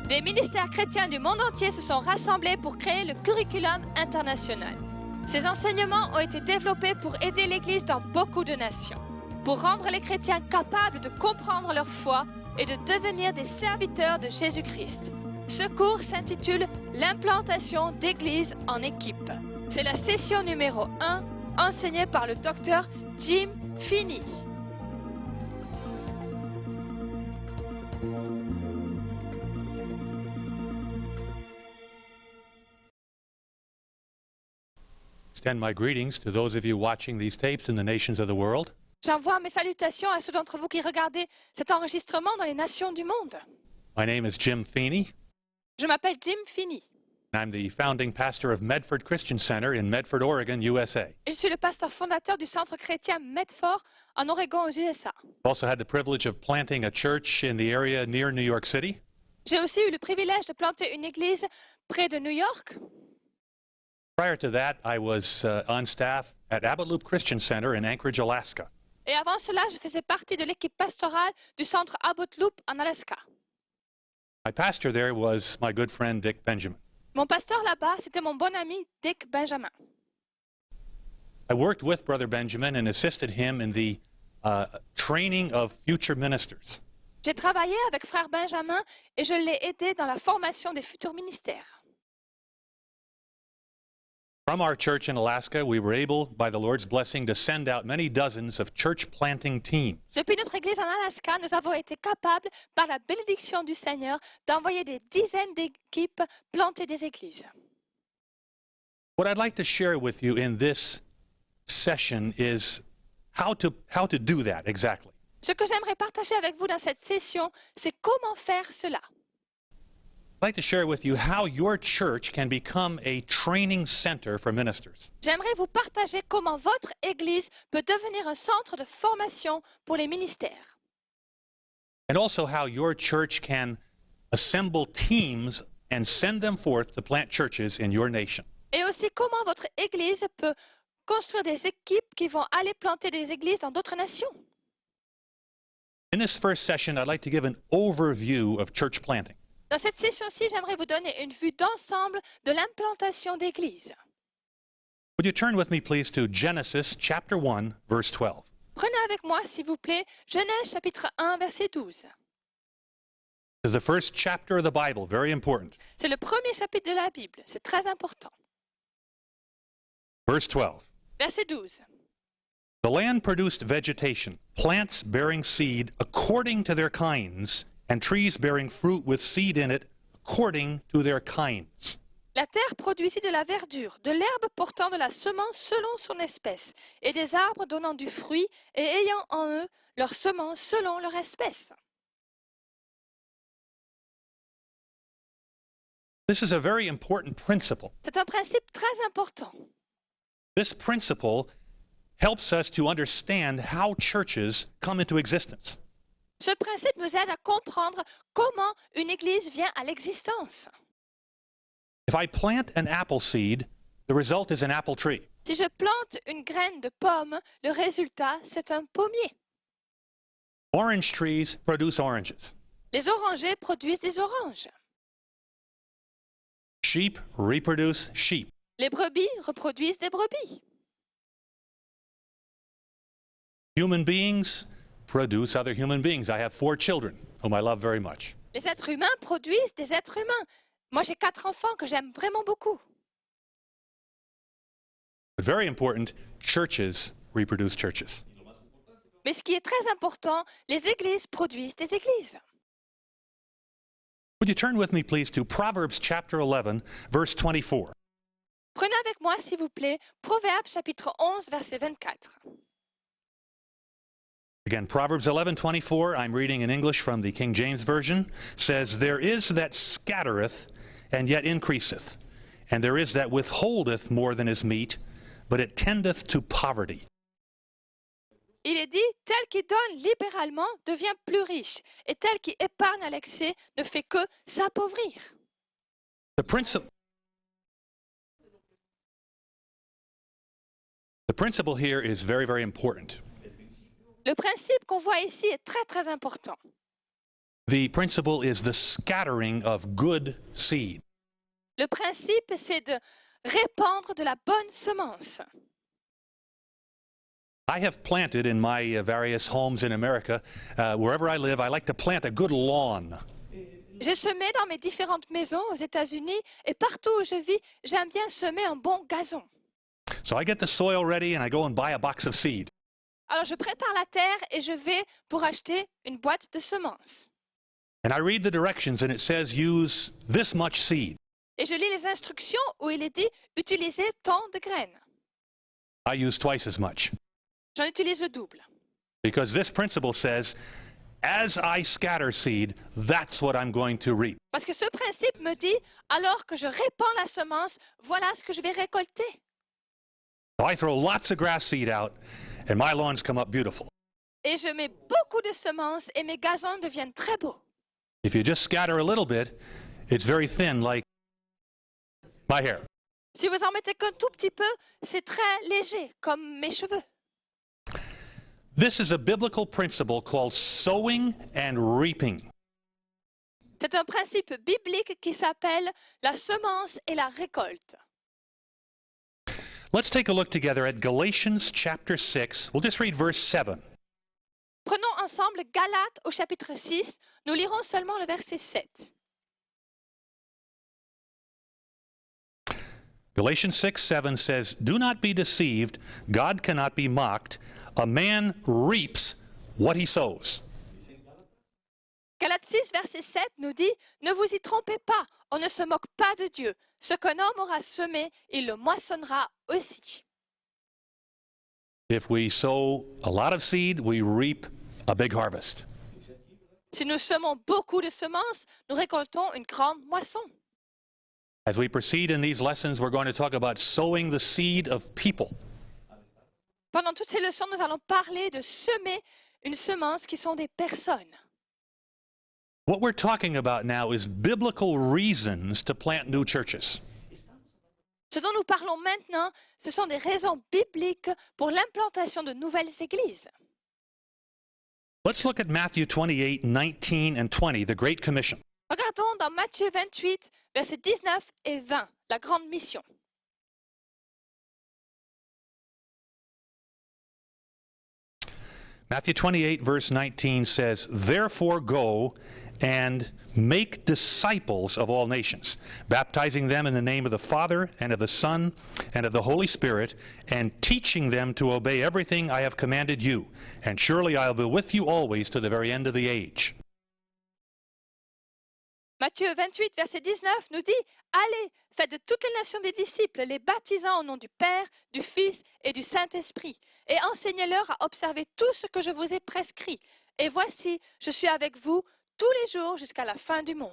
Des ministères chrétiens du monde entier se sont rassemblés pour créer le curriculum international. Ces enseignements ont été développés pour aider l'Église dans beaucoup de nations, pour rendre les chrétiens capables de comprendre leur foi et de devenir des serviteurs de Jésus-Christ. Ce cours s'intitule « L'implantation d'église en équipe ». C'est la session numéro 1, enseignée par le docteur Jim Finney. Extend my greetings to those of you watching these tapes in the nations of the world. J'envoie mes salutations à ceux d'entre vous qui regardez cet enregistrement dans les nations du monde. My name is Jim Feeney. Je m'appelle Jim Finney. I'm the founding pastor of Medford Christian Center in Medford, Oregon, USA. Et je suis le pasteur fondateur du centre chrétien Medford en Oregon aux USA. I've also had the privilege of planting a church in the area near New York City. J'ai aussi eu le privilège de planter une église près de New York. Prior to that, I was on staff at Abbott Loop Christian Center in Anchorage, Alaska. Et avant cela, je faisais partie de l'équipe pastorale du centre Abbott Loop en Alaska. My pastor there was my good friend Dick Benjamin. Mon pasteur là-bas, c'était mon bon ami Dick Benjamin. I worked with Brother Benjamin and assisted him in the training of future ministers. J'ai travaillé avec frère Benjamin et je l'ai aidé dans la formation des futurs ministères. From our church in Alaska, we were able, by the Lord's blessing, to send out many dozens of church planting teams. Depuis notre église en Alaska, nous avons été capables, par la bénédiction du Seigneur, d'envoyer des dizaines d'équipes planter des églises. What I'd like to share with you in this session is how to do that exactly. Ce que j'aimerais partager avec vous dans cette session, c'est comment faire cela. I'd like to share with you how your church can become a training center for ministers. J'aimerais vous partager comment votre église peut devenir un centre de formation pour les ministères. And also how your church can assemble teams and send them forth to plant churches in your nation. Et aussi comment votre église peut construire des équipes qui vont aller planter des églises dans d'autres nations. In this first session, I'd like to give an overview of church planting. Dans cette session-ci, j'aimerais vous donner une vue d'ensemble de l'implantation d'églises. Would you turn with me, please, to Genesis chapter 1, verse 12. Prenez avec moi, s'il vous plaît, Genèse chapitre 1, verset 12. This is the first chapter of the Bible, very important. C'est le premier chapitre de la Bible, c'est très important. Verse 12. Verset 12. The land produced vegetation, plants bearing seed according to their kinds, and trees bearing fruit with seed in it according to their kinds. La terre produisit de la verdure, de l'herbe portant de la semence selon son espèce, et des arbres donnant du fruit et ayant en eux leur semence selon leur espèce. This is a very important principle. C'est un principe très important. This principle helps us to understand how churches come into existence. Ce principe nous aide à comprendre comment une église vient à l'existence. If I plant an apple seed, the result is an apple tree. Si je plante une graine de pomme, le résultat, c'est un pommier. Orange trees produce oranges. Les orangers produisent des oranges. Sheep reproduce sheep. Les brebis reproduisent des brebis. Human beings produce other human beings. I have 4 children whom I love very much. Les êtres humains produisent des êtres humains. Moi, j'ai 4 enfants que j'aime vraiment beaucoup. But very important, churches reproduce churches. Mais ce qui est très important, les églises produisent des églises. Would you turn with me, please, to Proverbs chapter 11, verse 24. Prenez avec moi, s'il vous plaît, Proverbes chapitre 11, verset 24. Again, Proverbs 11:24, I'm reading in English from the King James Version, says, There is that scattereth, and yet increaseth, and there is that withholdeth more than is meet, but it tendeth to poverty. Il est dit, tel qui donne libéralement devient plus riche, et tel qui épargne à l'excès ne fait que s'appauvrir. The principle here is very, very important. Le principe qu'on voit ici est très très important. The principle is the scattering of good seed. Le principe, c'est de répandre de la bonne semence. I have planted in my various homes in America, wherever I live, I like to plant a good lawn. J'ai semé dans mes différentes maisons aux États-Unis et partout où je vis, j'aime bien semer un bon gazon. So I get the soil ready and I go and buy a box of seed. Alors je prépare la terre et je vais pour acheter une boîte de semences. And I read the directions and it says use this much seed. Et je lis les instructions où il est dit utilisez tant de graines. I use twice as much. J'en utilise le double. Because this principle says, as I scatter seed, that's what I'm going to reap. Parce que ce principe me dit, alors que je répands la semence, voilà ce que je vais récolter. So I throw lots of grass seed out and my lawns come up beautiful. Et je mets beaucoup de semences et mes gazons deviennent très beaux. If you just scatter a little bit, it's very thin like my hair. Si vous en mettez qu'un tout petit peu, c'est très léger, comme mes cheveux. This is a biblical principle called sowing and reaping. C'est un principe biblique qui s'appelle la semence et la récolte. Let's take a look together at Galatians chapter 6. We'll just read verse 7. Prenons ensemble Galates au chapitre 6. Nous lirons seulement le verset 7. Galatians 6:7 says, "Do not be deceived, God cannot be mocked. A man reaps what he sows." Galates 6, verset 7 nous dit « Ne vous y trompez pas, on ne se moque pas de Dieu. Ce qu'un homme aura semé, il le moissonnera aussi. » If we sow a lot of seed, we reap a big harvest. Si nous semons beaucoup de semences, nous récoltons une grande moisson. As we proceed in these lessons, we're going to talk about sowing the seed of people. Pendant toutes ces leçons, nous allons parler de semer une semence qui sont des personnes. What we're talking about now is biblical reasons to plant new churches. Ce dont nous parlons maintenant, ce sont des raisons bibliques pour l'implantation de nouvelles églises. Let's look at Matthew 28, 19 and 20, the Great Commission. Regardons dans Matthieu 28, versets 19 et 20, la grande mission. Matthew 28, verse 19 says, "Therefore go and make disciples of all nations, baptizing them in the name of the Father and of the Son and of the Holy Spirit, and teaching them to obey everything I have commanded you. And surely I will be with you always to the very end of the age." Matthieu 28, verset 19 nous dit « Allez, faites de toutes les nations des disciples, les baptisant au nom du Père, du Fils et du Saint-Esprit, et enseignez-leur à observer tout ce que je vous ai prescrit. Et voici, je suis avec vous tous les jours jusqu'à la fin du monde. »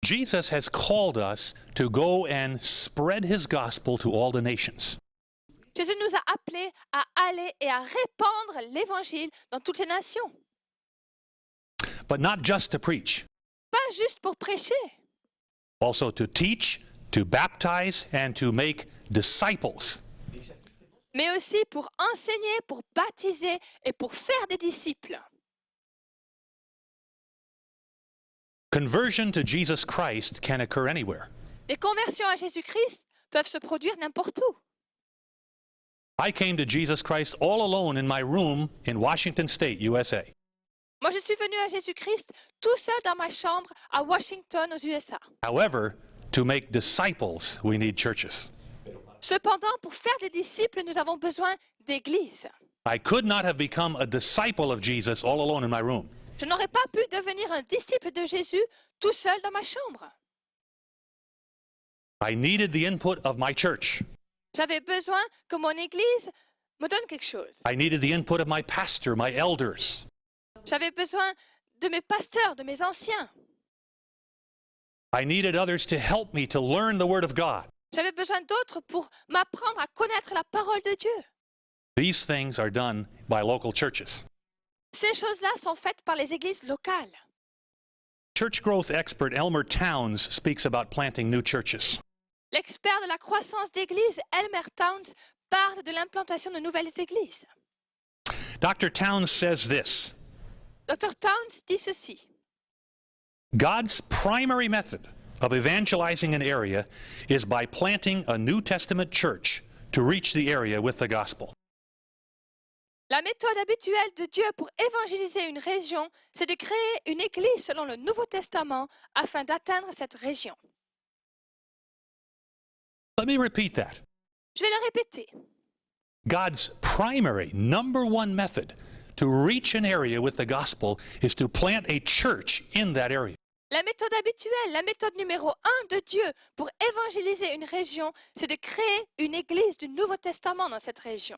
Jesus has called us to go and spread his gospel to all the nations. Jésus nous a appelés à aller et à répandre l'Évangile dans toutes les nations. But not just to preach, Pas juste pour prêcher, also to teach, to baptize, and to make disciples. mais aussi pour enseigner, pour baptiser et pour faire des disciples. Conversion to Jesus Christ can occur anywhere. Les conversions à Jésus-Christ peuvent se produire n'importe où. I came to Jesus Christ all alone in my room in Washington State, USA. Moi, je suis venu à Jésus-Christ tout seul dans ma chambre à Washington, aux USA. However, to make disciples, we need churches. Cependant, pour faire des disciples, nous avons besoin d'églises. I could not have become a disciple of Jesus all alone in my room. Je n'aurais pas pu devenir un disciple de Jésus tout seul dans ma chambre. I needed the input of my church. J'avais besoin que mon église me donne quelque chose. I needed the input of my pastor, my elders. J'avais besoin de mes pasteurs, de mes anciens. I needed others to help me to learn the Word of God. J'avais besoin d'autres pour m'apprendre à connaître la parole de Dieu. These things are done by local churches. Ces choses-là sont faites par les églises locales. Church growth expert Elmer Towns speaks about planting new churches. L'expert de la croissance d'église, Elmer Towns, parle de l'implantation de nouvelles églises. Dr. Towns says this: Dr. Towns dit ceci. God's primary method of evangelizing an area is by planting a New Testament church to reach the area with the gospel. La méthode habituelle de Dieu pour évangéliser une région, c'est de créer une église selon le Nouveau Testament afin d'atteindre cette région. Let me repeat that. Je vais le répéter. God's primary, number one method to reach an area with the gospel is to plant a church in that area. La méthode habituelle, la méthode numéro 1 de Dieu pour évangéliser une région, c'est de créer une église du Nouveau Testament dans cette région.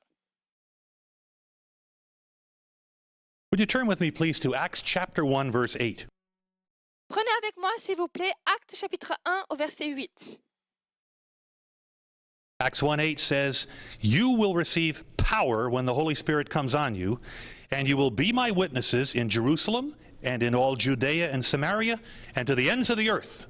Would you turn with me, please, to Acts chapter 1, verse 8? Prenez avec moi, s'il vous plaît, Actes chapitre 1 au verset 8. Acts 1:8 says, "You will receive power when the Holy Spirit comes on you, and you will be my witnesses in Jerusalem and in all Judea and Samaria and to the ends of the earth."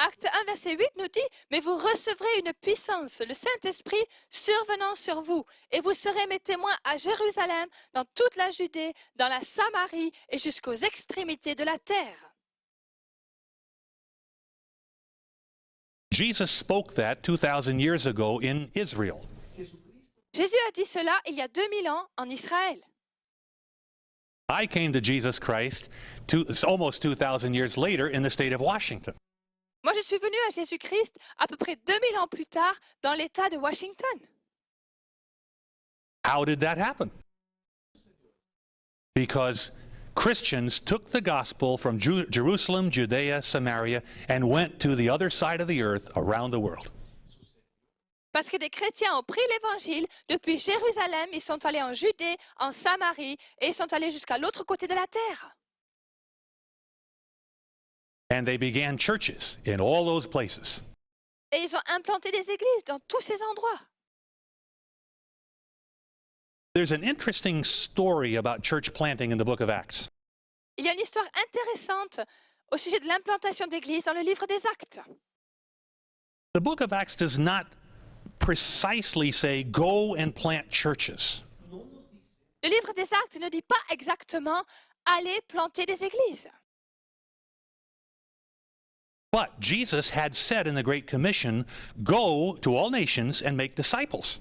Acte 1, verset 8 nous dit « Mais vous recevrez une puissance, le Saint-Esprit survenant sur vous, et vous serez mes témoins à Jérusalem, dans toute la Judée, dans la Samarie et jusqu'aux extrémités de la terre. » Jesus spoke that 2,000 years ago in Israel. Jésus a dit cela il y a 2000 ans en Israël. I came to Jesus Christ almost 2,000 years later in the state of Washington. Moi, je suis venu à Jésus-Christ à peu près 2000 ans plus tard dans l'État de Washington. How did that happen? Because Christians took the gospel from Jerusalem, Judea, Samaria, and went to the other side of the earth around the world. Parce que des chrétiens ont pris l'Évangile depuis Jérusalem, ils sont allés en Judée, en Samarie, et ils sont allés jusqu'à l'autre côté de la terre. And they began churches in all those places. Et ils ont implanté des églises dans tous ces endroits. There's an interesting story about church planting in the book of Acts. Il y a une histoire intéressante au sujet de l'implantation d'églises dans le livre des Actes. The book of Acts does not precisely say, go and plant churches. Le livre des Actes ne dit pas exactement « allez planter des églises ». But Jesus had said in the Great Commission, go to all nations and make disciples.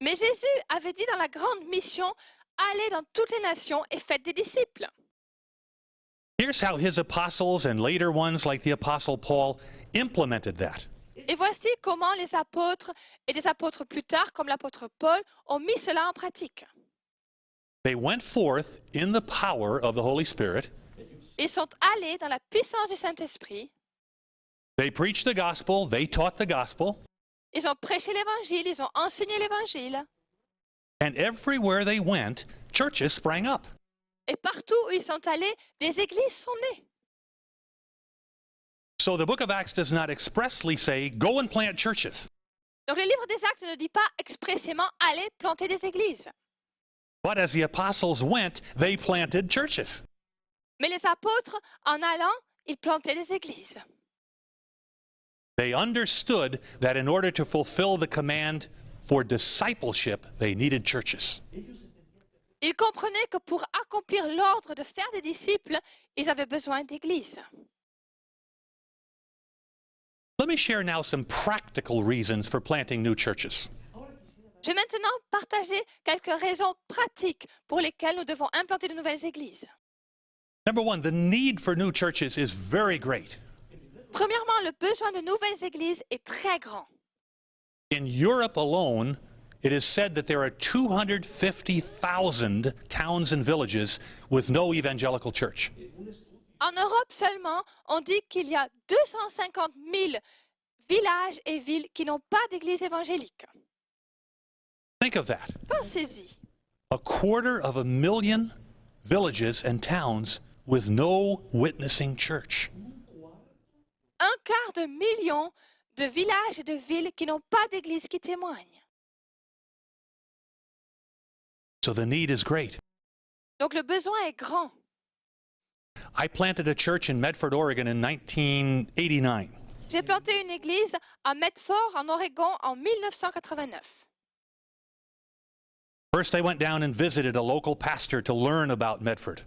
Mais Jésus avait dit dans la grande mission « allez dans toutes les nations et faites des disciples ». Here's how his apostles and later ones like the Apostle Paul implemented that. Et voici comment les apôtres et des apôtres plus tard, comme l'apôtre Paul, ont mis cela en pratique. They went forth in the power of the Holy Spirit. Ils sont allés dans la puissance du Saint-Esprit. They preached the gospel, they taught the gospel. Ils ont prêché l'Évangile, ils ont enseigné l'Évangile. And everywhere they went, churches sprang up. Et partout où ils sont allés, des églises sont nées. So the book of Acts does not expressly say, go and plant churches. Donc le livre des Actes ne dit pas expressément « allez planter des églises ». But as the apostles went, they planted churches. Mais les apôtres, en allant, ils plantaient des églises. They understood that in order to fulfill the command for discipleship, they needed churches. Ils comprenaient que pour accomplir l'ordre de faire des disciples, ils avaient besoin d'églises. Let me share now some practical reasons for planting new churches. Je vais maintenant partager quelques raisons pratiques pour lesquelles nous devons implanter de nouvelles églises. Number one, the need for new churches is very great. Premièrement, le besoin de nouvelles églises est très grand. In Europe alone, it is said that there are 250,000 towns and villages with no evangelical church. En Europe seulement, on dit qu'il y a 250 000 villages et villes qui n'ont pas d'église évangélique. Think of that. Pensez-y. 250,000 villages and towns with no witnessing church. 250 000 de villages et de villes qui n'ont pas d'église qui témoigne. So the need is great. Donc le besoin est grand. I planted a church in Medford, Oregon in 1989. J'ai planté une église à Medford, en Oregon, en 1989. First, I went down and visited a local pastor to learn about Medford.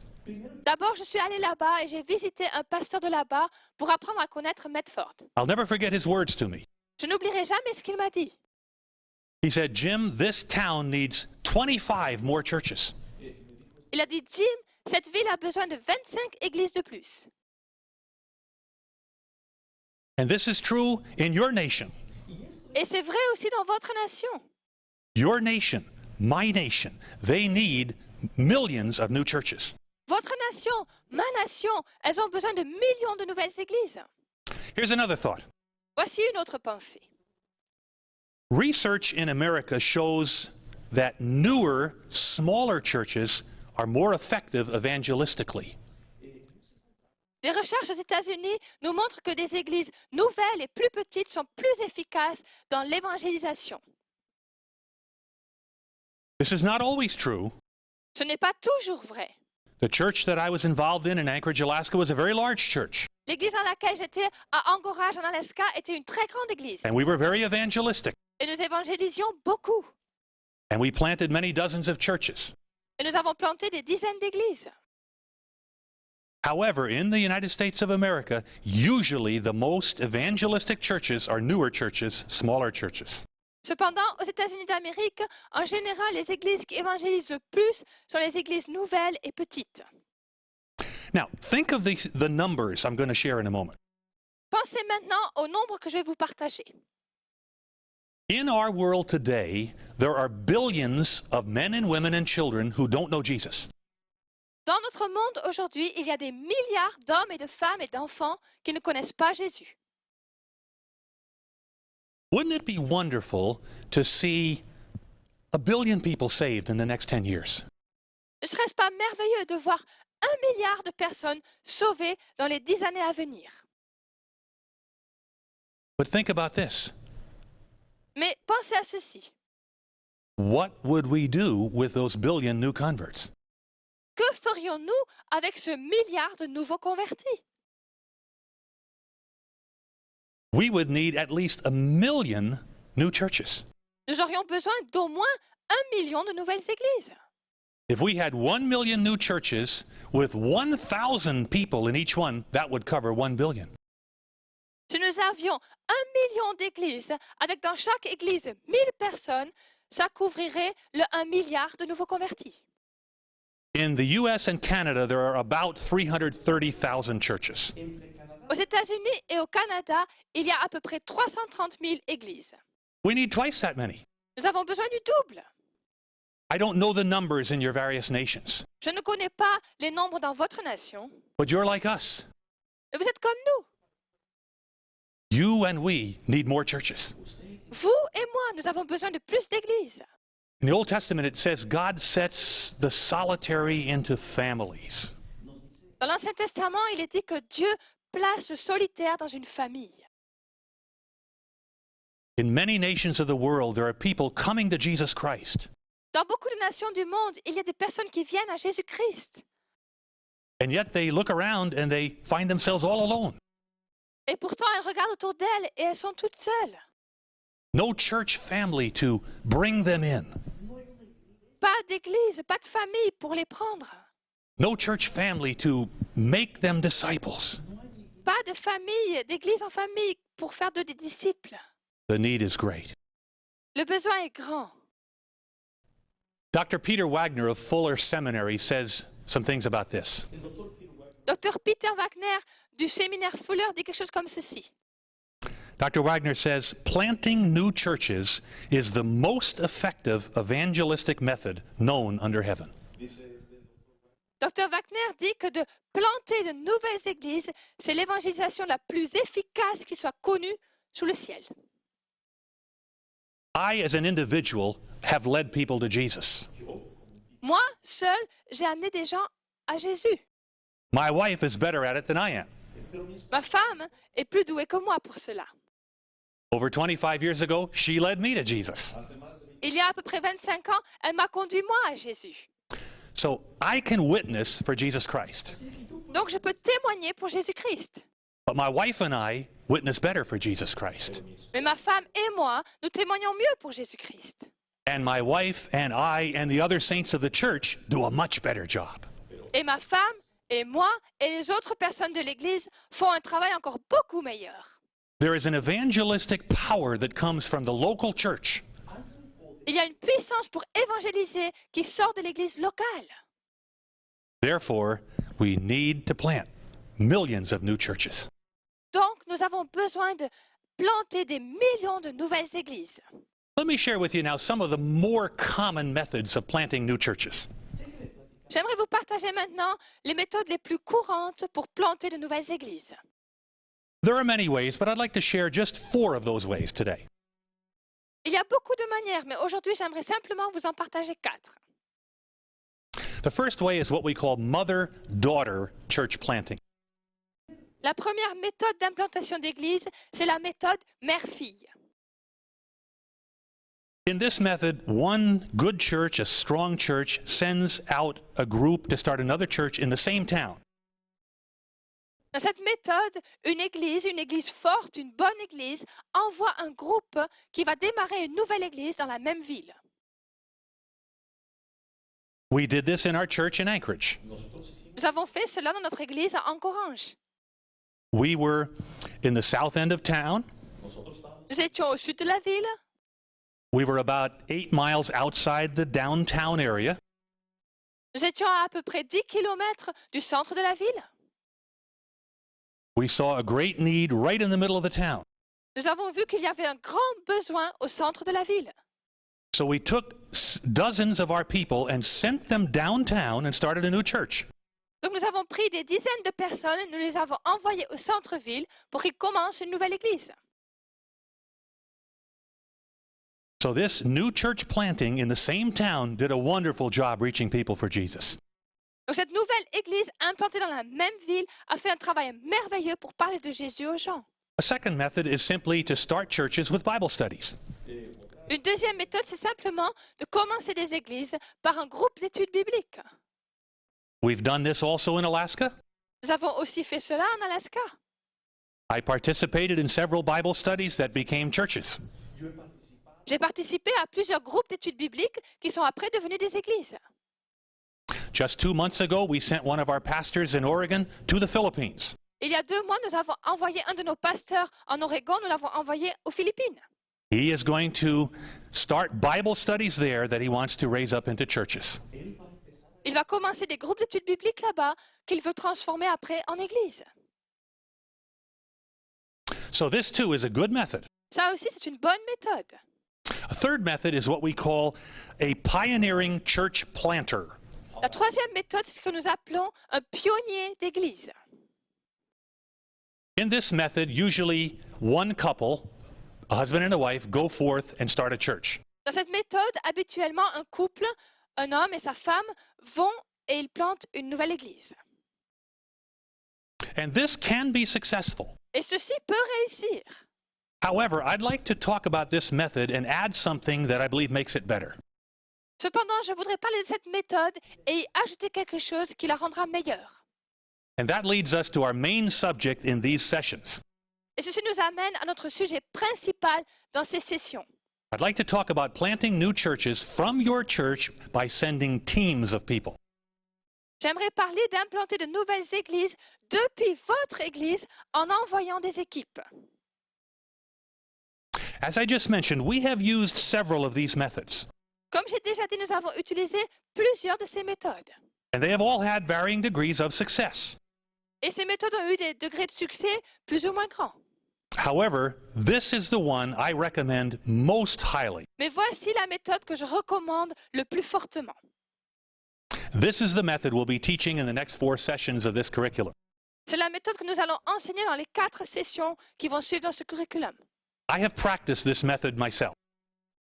D'abord, je suis allée là-bas et j'ai visité un pasteur de là-bas pour apprendre à connaître Medford. I'll never forget his words to me. Je n'oublierai jamais ce qu'il m'a dit. He said, Jim, this town needs 25 more churches. Il a dit, Jim, cette ville a besoin de 25 églises de plus. And this is true in your nation. Et c'est vrai aussi dans votre nation. Your nation, my nation, they need millions of new churches. Votre nation, ma nation, elles ont besoin de millions de nouvelles églises. Here's another thought. Voici une autre pensée. Research in America shows that newer, smaller churches are more effective evangelistically. Des recherches aux États-Unis nous montrent que des églises nouvelles et plus petites sont plus efficaces dans l'évangélisation. This is not always true. Ce n'est pas toujours vrai. The church that I was involved in Anchorage, Alaska, was a very large church. L'église dans laquelle j'étais à Anchorage, en Alaska, était une très grande église. And we were very evangelistic. Et nous évangélisions beaucoup. And we planted many dozens of churches. Et nous avons planté des dizaines d'églises. However, in the United States of America, usually the most evangelistic churches are newer churches, smaller churches. Cependant, aux États-Unis d'Amérique, en général, les églises qui évangélisent le plus sont les églises nouvelles et petites. Now, think of the numbers I'm going to share in a moment. Pensez maintenant au nombre que je vais vous partager. In our world today, there are billions of men and women and children who don't know Jesus. Dans notre monde aujourd'hui, il y a des milliards d'hommes et de femmes et d'enfants qui ne connaissent pas Jésus. Wouldn't it be wonderful to see 1 billion people saved in the next 10 years? Ne serait-ce pas merveilleux de voir 1 milliard de personnes sauvées dans les 10 années à venir? But think about this. Mais pensez à ceci. What would we do with those billion new converts? Que ferions-nous avec ce milliard de nouveaux convertis? We would need at least 1 million new churches. Nous aurions besoin d'au moins 1 million de nouvelles églises. If we had 1 million new churches with 1,000 people in each one, that would cover 1 billion. Si nous avions 1 million d'églises, avec dans chaque église 1000 personnes, ça couvrirait le 1 milliard de nouveaux convertis. In the US and Canada, there are about 330,000 churches. Aux États-Unis et au Canada, il y a à peu près 330 000 églises. We need twice that many. Nous avons besoin du double. I don't know the numbers in your various nations, Je ne connais pas les nombres dans votre nation, but you're like us. mais vous êtes comme nous. You and we need more churches. Vous et moi, nous avons besoin de plus d'églises. In the Old Testament, it says God sets the solitary into families. Dans l'Ancien Testament, il est dit que Dieu place le solitaire dans une famille. In many nations of the world, there are people coming to Jesus Christ, Dans beaucoup de nations du monde, il y a des personnes qui viennent à Jésus-Christ. and yet they look around and they find themselves all alone. Et pourtant, elles regardent autour d'elles et elles sont toutes seules. No church family to bring them in. Pas d'église, pas de famille pour les prendre. No church family to make them disciples. Pas de famille, d'église en famille pour faire d'eux des disciples. The need is great. Le besoin est grand. Dr. Peter Wagner of Fuller Seminary says some things about this. Dr. Peter Wagner du séminaire Fuller dit quelque chose comme ceci. Dr. Wagner says planting new churches is the most effective evangelistic method known under heaven. Dr. Wagner dit que de planter de nouvelles églises, c'est l'évangélisation la plus efficace qui soit connue sous le ciel. I, as an individual, have led people to Jesus. Moi, seul, j'ai amené des gens à Jésus. My wife is better at it than I am. Ma femme est plus douée que moi pour cela. Over 25 years ago, she led me to Jesus. Il y a à peu près 25 ans, elle m'a conduit moi à Jésus. So I can witness for Jesus Christ. Donc je peux témoigner pour Jésus-Christ. But my wife and I witness better for Jesus Christ. Mais ma femme et moi, nous témoignons mieux pour Jésus-Christ. And my wife and I and the other saints of the church do a much better job. Et ma femme et moi et les autres personnes de l'Église font un travail encore beaucoup meilleur. There is an evangelistic power that comes from the local church. Il y a une puissance pour évangéliser qui sort de l'Église locale. Therefore, we need to plant millions of new churches. Donc, nous avons besoin de planter des millions de nouvelles églises. Let me share with you now some of the more common methods of planting new churches. J'aimerais vous partager maintenant les méthodes les plus courantes pour planter de nouvelles églises. There are many ways, but I'd like to share just 4 of those ways today. Il y a beaucoup de manières, mais aujourd'hui, j'aimerais simplement vous en partager 4. The first way is what we call mother-daughter church planting. La première méthode d'implantation d'église, c'est la méthode mère-fille. In this method, one good church, a strong church, sends out a group to start another church in the same town. Dans cette méthode, une église forte, une bonne église, envoie un groupe qui va démarrer une nouvelle église dans la même ville. We did this in our church in Anchorage. Nous avons fait cela dans notre église à Ancorange. We were in the south end of town. Nous étions au sud de la ville. We were about 8 miles outside the downtown area. Nous étions à peu près 10 kilomètres du centre de la ville. We saw a great need right in the middle of the town. Nous avons vu qu'il y avait un grand besoin au centre de la ville. So we took dozens of our people and sent them downtown and started a new church. Donc nous avons pris des dizaines de personnes et nous les avons envoyées au centre-ville pour qu'ils commencent une nouvelle église. So this new church planting in the same town did a wonderful job reaching people for Jesus. Donc cette nouvelle église implantée dans la même ville a fait un travail merveilleux pour parler de Jésus aux gens. A second method is simply to start churches with Bible studies. Une deuxième méthode, c'est simplement de commencer des églises par un groupe d'études bibliques. We've done this also in Alaska. Nous avons aussi fait cela en Alaska. I participated in several Bible studies that became churches. J'ai participé à plusieurs groupes d'études bibliques qui sont après devenus des églises. Just 2 months ago, we sent one of our pastors in Oregon to the Philippines. Il y a 2 mois, nous avons envoyé un de nos pasteurs en Oregon, nous l'avons envoyé aux Philippines. He is going to start Bible studies there that he wants to raise up into churches. Il va commencer des groupes d'études bibliques là-bas qu'il veut transformer après en église. So this too is a good method. Ça aussi, c'est une bonne méthode. A third method is what we call a pioneering church planter. La troisième méthode, c'est ce que nous appelons un pionnier d'église. In this method, usually one couple, a husband and a wife, go forth and start a church. Dans cette méthode, habituellement, un couple, un homme et sa femme vont et ils plantent une nouvelle église. And this can be successful. Et ceci peut réussir. However, I'd like to talk about this method and add something that I believe makes it better. Cependant, je voudrais parler de cette méthode et y ajouter quelque chose qui la rendra meilleure. And that leads us to our main subject in these sessions. Et ceci nous amène à notre sujet principal dans ces sessions. I'd like to talk about planting new churches from your church by sending teams of people. J'aimerais parler d'implanter de nouvelles églises depuis votre église en envoyant des équipes. As I just mentioned, we have used several of these methods, Comme j'ai déjà dit, nous avons utilisé plusieurs de ces méthodes. and they have all had varying degrees of success. Et ces méthodes ont eu des degrés de succès plus ou moins grands. However, this is the one I recommend most highly. Mais voici la méthode que je recommande le plus fortement. This is the method we'll be teaching in the next 4 sessions of this curriculum. C'est la méthode que nous allons enseigner dans les 4 sessions qui vont suivre dans ce curriculum. I have practiced this method myself.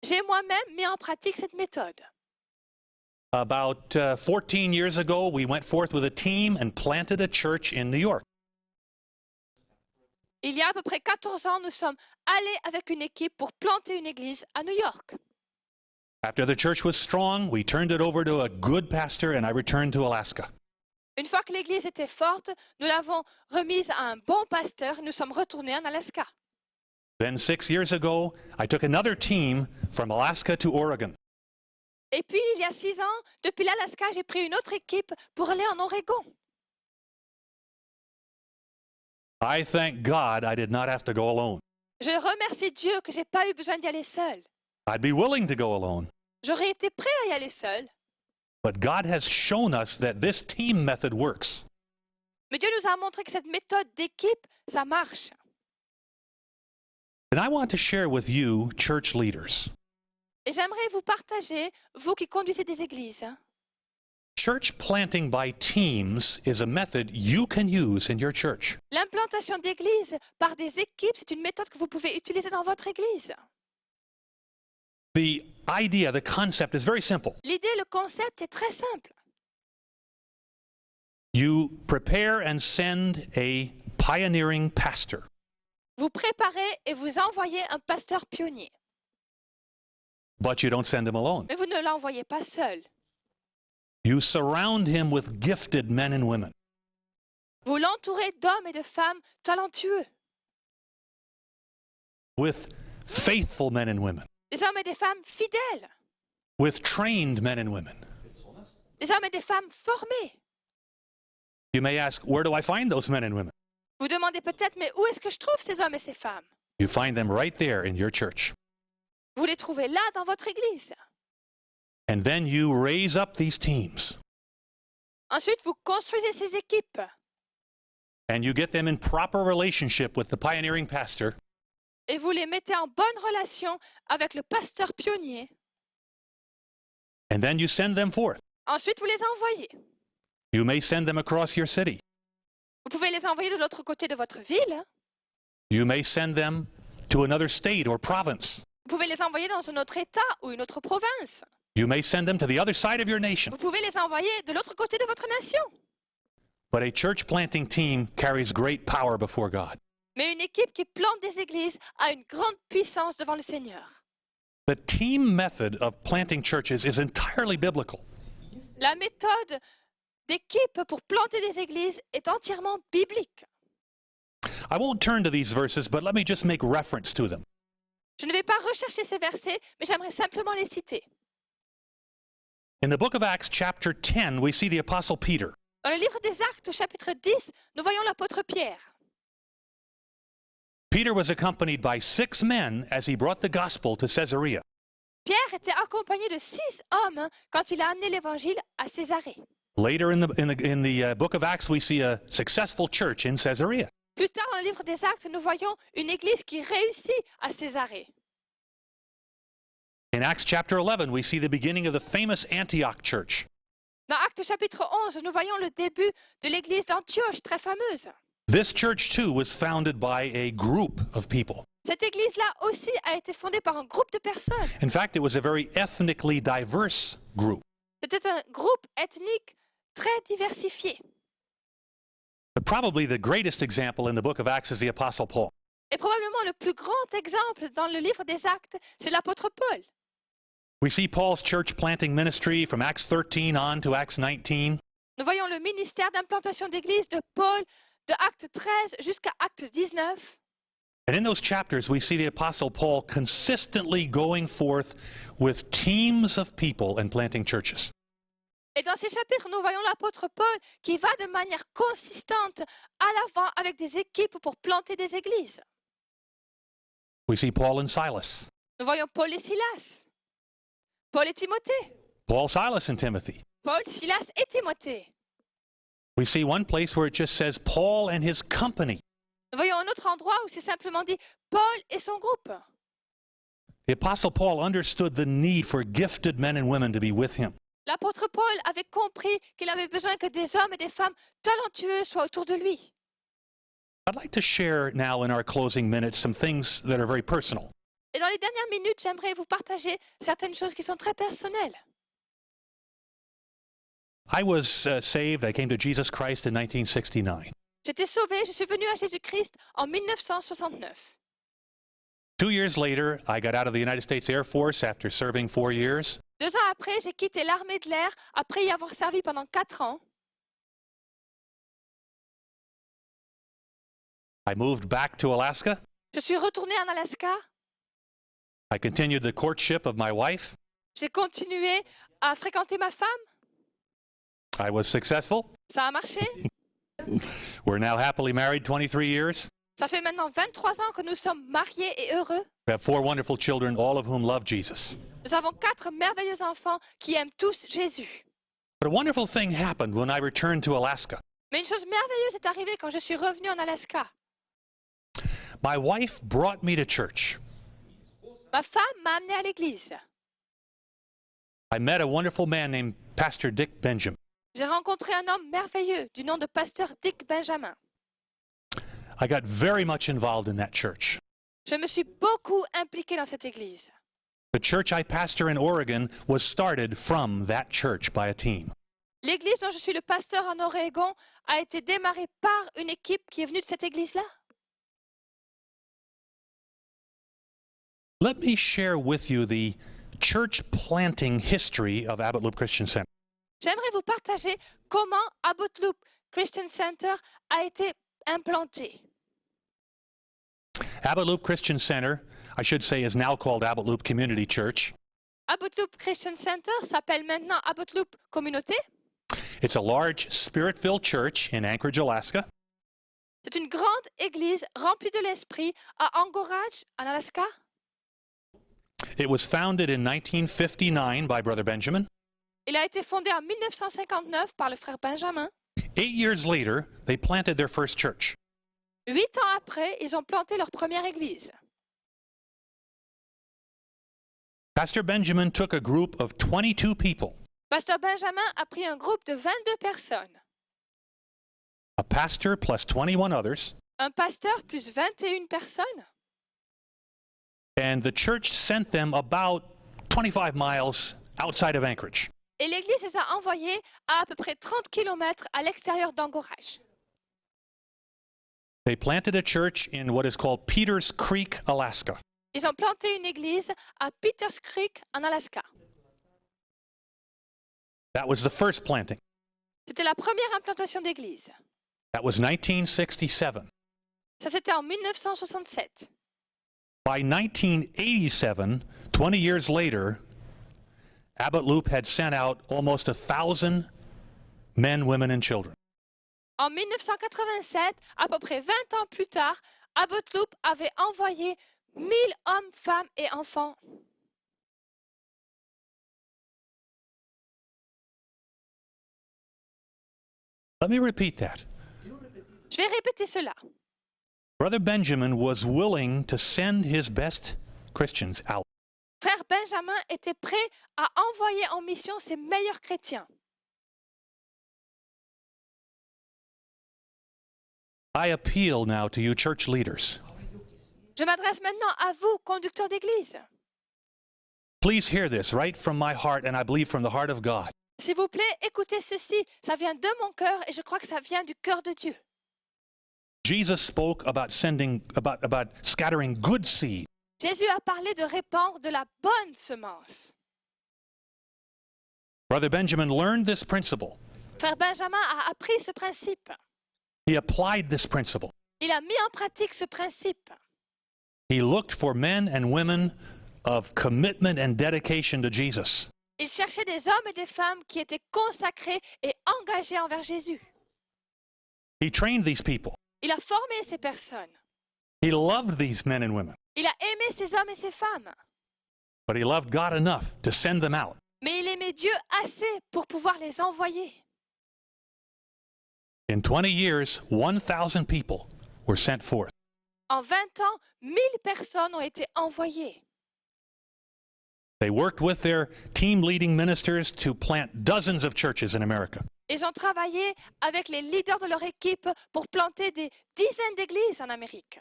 J'ai moi-même mis en pratique cette méthode. About 14 years ago, we went forth with a team and planted a church in New York. Il y a à peu près 14 ans, nous sommes allés avec une équipe pour planter une église à New York. After the church was strong, we turned it over to a good pastor and I returned to Alaska. Une fois que l'église était forte, nous l'avons remise à un bon pasteur et nous sommes retournés en Alaska. Then 6 years ago, I took another team from Alaska to Oregon. Et puis, il y a 6 ans, depuis l'Alaska, j'ai pris une autre équipe pour aller en Oregon. I thank God I did not have to go alone. Je remercie Dieu que je n'ai pas eu besoin d'y aller seul. I'd be willing to go alone. J'aurais été prêt à y aller seul. But God has shown us that this team method works. Mais Dieu nous a montré que cette méthode d'équipe, ça marche. And I want to share with you, church leaders, Et j'aimerais vous partager, vous qui conduisez des églises. church planting by teams is a method you can use in your church. L'implantation d'églises par des équipes, c'est une méthode que vous pouvez utiliser dans votre église. The idea, the concept is very simple. L'idée, le concept est très simple. You prepare and send a pioneering pastor. Vous préparez et vous envoyez un pasteur pionnier. But you don't send him alone. Mais vous ne l'envoyez pas seul. You surround him with gifted men and women. Vous l'entourez d'hommes et de femmes talentueux. With faithful men and women. Des hommes et des femmes fidèles. With trained men and women. Des hommes et des femmes formés. You may ask, where do I find those men and women? Vous demandez peut-être, mais où est-ce que je trouve ces hommes et ces femmes? You find them right there in your church. Vous les trouvez là dans votre église. And then you raise up these teams. Ensuite, vous construisez ces équipes. And you get them in proper relationship with the pioneering pastor. Et vous les mettez en bonne relation avec le pasteur pionnier. And then you send them forth. Ensuite, vous les envoyez. You may send them across your city. Vous pouvez les envoyer de l'autre côté de votre ville. You may send them to another state or province. Vous pouvez les envoyer dans un autre État ou une autre province. You may send them to the other side of your nation. Vous pouvez les envoyer de l'autre côté de votre nation. But a church planting team carries great power before God. Mais une équipe qui plante des églises a une grande puissance devant le Seigneur. The team method of planting churches is entirely biblical. La méthode d'équipe pour planter des églises est entièrement biblique. I won't turn to these verses, but let me just make reference to them. Je ne vais pas rechercher ces versets, mais j'aimerais simplement les citer. In the book of Acts, chapter 10, we see the Apostle Peter. Dans le livre des Actes, au chapitre 10, nous voyons l'apôtre Pierre. Peter was accompanied by 6 men as he brought the gospel to Caesarea. Pierre était accompagné de 6 hommes quand il a amené l'évangile à Césarée. Later in the book of Acts, we see a successful church in Caesarea. Plus tard, dans le livre des Actes, nous voyons une église qui réussit à Césarée. In Acts chapter 11, we see the beginning of the famous Antioch church. Dans Actes chapitre 11, nous voyons le début de l'église d'Antioche, très fameuse. This church, too, was founded by a group of people. Cette église-là aussi a été fondée par un groupe de personnes. In fact, it was a very ethnically diverse group. C'était un groupe ethnique très diversifié. Probably the greatest example in the book of Acts is the Apostle Paul. Et probablement le plus grand exemple dans le livre des Actes, c'est l'apôtre Paul. We see Paul's church planting ministry from Acts 13 on to Acts 19. Nous voyons le ministère d'implantation d'église de Paul de Acte 13 jusqu'à Acte 19. And in those chapters, we see the Apostle Paul consistently going forth with teams of people and planting churches. Et dans ces chapitres, nous voyons l'apôtre Paul qui va de manière consistante à l'avant avec des équipes pour planter des églises. We see Paul and Silas. Nous voyons Paul et Silas, Paul et Timothée, Paul, Silas, and Timothy. Paul, Silas et Timothée. We see one place where it just says Paul and his company. Nous voyons un autre endroit où c'est simplement dit Paul et son groupe. The Apostle Paul understood the need for gifted men and women to be with him. L'apôtre Paul avait compris qu'il avait besoin que des hommes et des femmes talentueux soient autour de lui. I'd like to share now in our closing minutes some things that are very personal. Et dans les dernières minutes, j'aimerais vous partager certaines choses qui sont très personnelles. I was saved. I came to Jesus Christ in 1969. J'étais sauvé, je suis venu à Jésus-Christ en 1969. 2 years later, I got out of the United States Air Force after serving 4 years. 2 ans après, j'ai quitté l'armée de l'air après y avoir servi pendant 4 ans. I moved back to Alaska. Je suis retournée en Alaska. I continued the courtship of my wife. J'ai continué à fréquenter ma femme. I was successful. Ça a marché. We're now happily married 23 years. Ça fait maintenant 23 ans que nous sommes mariés et heureux. We have 4 wonderful children, all of whom love Jesus. Nous avons 4 merveilleux enfants qui aiment tous Jésus. But a wonderful thing happened when I returned to Alaska. Mais une chose merveilleuse est arrivée quand je suis revenue en Alaska. My wife brought me to church. Ma femme m'a amenée à l'église. I met a wonderful man named Pastor Dick Benjamin. J'ai rencontré un homme merveilleux du nom de pasteur Dick Benjamin. I got very much involved in that church. Je me suis beaucoup impliquée dans cette église. The church I pastor in Oregon was started from that church by a team. L'église dont je suis le pasteur en Oregon a été démarrée par une équipe qui est venue de cette église-là. Let me share with you the church planting history of Abbott Loop Christian Center. J'aimerais vous partager comment Abbott Loop Christian Center a été implanté. Abbott Loop Christian Center, I should say, is now called Abbott Loop Community Church. Abbott Loop Christian Center s'appelle maintenant Abbott Loop Communauté. It's a large, spirit-filled church in Anchorage, Alaska. C'est une grande église remplie de l'esprit à Anchorage, en Alaska. It was founded in 1959 by Brother Benjamin. Il a été fondé en 1959 par le frère Benjamin. 8 years later, they planted their first church. 8 ans après, ils ont planté leur première église. Pastor Benjamin took a group of 22 people, Pasteur Benjamin a pris un groupe de 22 personnes. a pastor plus 21 others, Un pasteur plus 21 personnes. and the church sent them about 25 miles outside of Anchorage. Et l'église les a envoyés à peu près 30 km à l'extérieur d'Anchorage. They planted a church in what is called Peters Creek, Alaska. Ils ont planté une église à Peters Creek, en Alaska. That was the first planting. C'était la première implantation d'église. That was 1967. Ça, c'était en 1967. By 1987, 20 years later, Abbott Loop had sent out almost 1,000 men, women, and children. En 1987, à peu près 20 ans plus tard, Abbott Loop avait envoyé 1000 hommes, femmes et enfants. Let me repeat that. Je vais répéter cela. Brother Benjamin was willing to send his best Christians out. Frère Benjamin était prêt à envoyer en mission ses meilleurs chrétiens. I appeal now to you church leaders. Je m'adresse maintenant à vous, conducteurs d'église. Please hear this right from my heart, and I believe from the heart of God. S'il vous plaît, écoutez ceci. Ça vient de mon cœur et je crois que ça vient du cœur de Dieu. Jesus spoke about scattering good seed. Jésus a parlé de répandre de la bonne semence. Brother Benjamin learned this principle. Frère Benjamin a appris ce principe. He applied this principle. Il a mis en pratique ce principe. He looked for men and women of commitment and dedication to Jesus. Il cherchait des hommes et des femmes qui étaient consacrés et engagés envers Jésus. He trained these people. Il a formé ces personnes. He loved these men and women. Il a aimé ces hommes et ces femmes. But he loved God enough to send them out. Mais il aimait Dieu assez pour pouvoir les envoyer. In 20 years, 1,000 people were sent forth. En 20 ans, 1000 personnes ont été envoyées. They worked with their team leading ministers to plant dozens of churches in America. Ils ont travaillé avec les leaders de leur équipe pour planter des dizaines d'églises en Amérique.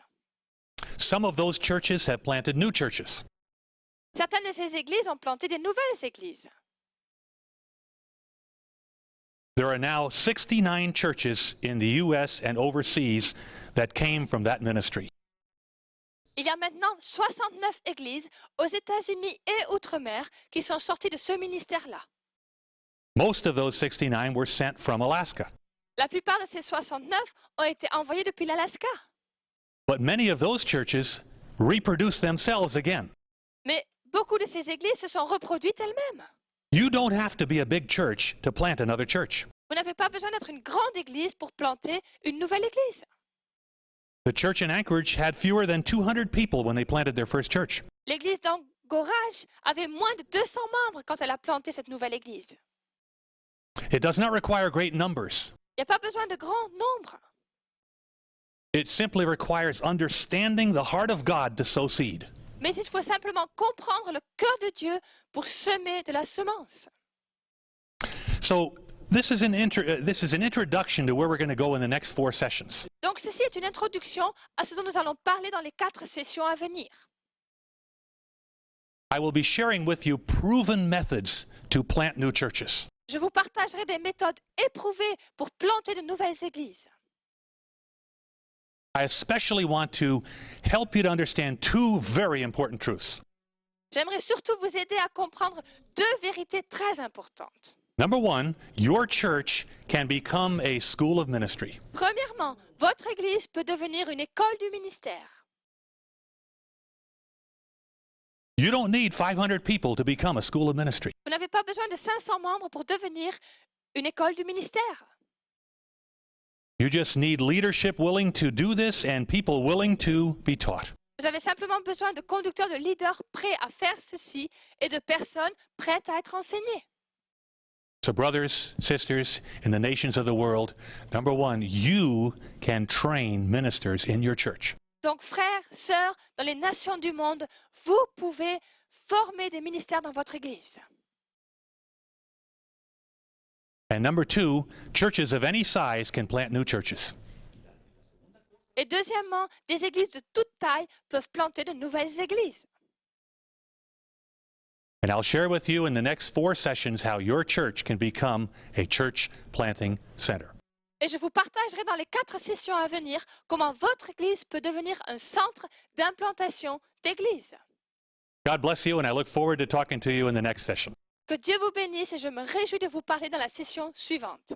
Some of those churches have planted new churches. Certaines de ces églises ont planté des nouvelles églises. There are now 69 churches in the U.S. and overseas that came from that ministry. Il y a maintenant 69 églises aux États-Unis et outre-mer qui sont sorties de ce ministère-là. Most of those 69 were sent from Alaska. La plupart de ces 69 ont été envoyés depuis l'Alaska. But many of those churches reproduce themselves again. Mais beaucoup de ces églises se sont reproduites elles-mêmes. You don't have to be a big church to plant another church. Vous n'avez pas besoin d'être une grande église pour planter une nouvelle église. The church in Anchorage had fewer than 200 people when they planted their first church. L'église d'Anchorage avait moins de 200 membres quand elle a planté cette nouvelle église. It does not require great numbers. Il n'y a pas besoin de grands nombres. It simply requires understanding the heart of God to sow seed. Mais il faut simplement comprendre le cœur de Dieu pour semer de la semence. So this is an introduction to where we're going to go in the next 4 sessions. Donc ceci est une introduction à ce dont nous allons parler dans les 4 sessions à venir. I will be sharing with you proven methods to plant new churches. Je vous partagerai des méthodes éprouvées pour planter de nouvelles églises. I especially want to help you to understand 2 very important truths. J'aimerais surtout vous aider à comprendre 2 vérités très importantes. Number 1, your church can become a school of ministry. Premièrement, votre église peut devenir une école du ministère. You don't need 500 people to become a school of ministry. Vous n'avez pas besoin de 500 membres pour devenir une école du ministère. You just need leadership willing to do this and people willing to be taught. Vous avez simplement besoin de conducteurs, de leaders prêts à faire ceci et de personnes prêtes à être enseignées. So brothers, sisters, in the nations of the world, number 1, you can train ministers in your church. Donc frères, sœurs, dans les nations du monde, vous pouvez former des ministères dans votre église. And number 2, churches of any size can plant new churches. Et deuxièmement, des églises de toute taille peuvent planter de nouvelles églises. And I'll share with you in the next 4 sessions how your church can become a church planting center. Et je vous partagerai dans les 4 sessions à venir comment votre église peut devenir un centre d'implantation d'église. God bless you, and I look forward to talking to you in the next session. Que Dieu vous bénisse et je me réjouis de vous parler dans la session suivante.